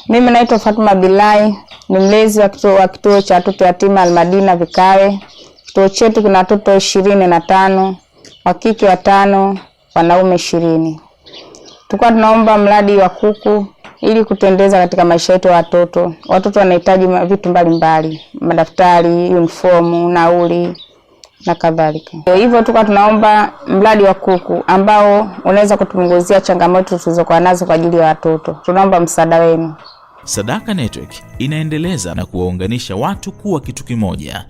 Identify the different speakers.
Speaker 1: Mimi naitwa Fatuma Bilai, ni mlezi wa kituo cha watoto yatima Almadina Vikawe. Kituo chetu kina watoto 25, wa kike 5, wanaume 20. Tulikuwa tunaomba mradi wa kuku ili kutuendeleza katika maisha yetu ya watoto. Watoto wanahitaji vitu mbalimbali, madaftari, uniform, nauli na kadhalika. Hivyo tulikuwa tunaomba mradi wa kuku ambao unaweza kutupunguzia changamoto tulizokuwa nazo kwa ajili ya watoto. Tunaomba msaada wenu.
Speaker 2: Sadaka Network inaendeleza na kuwaunganisha watu kuwa kitu kimoja.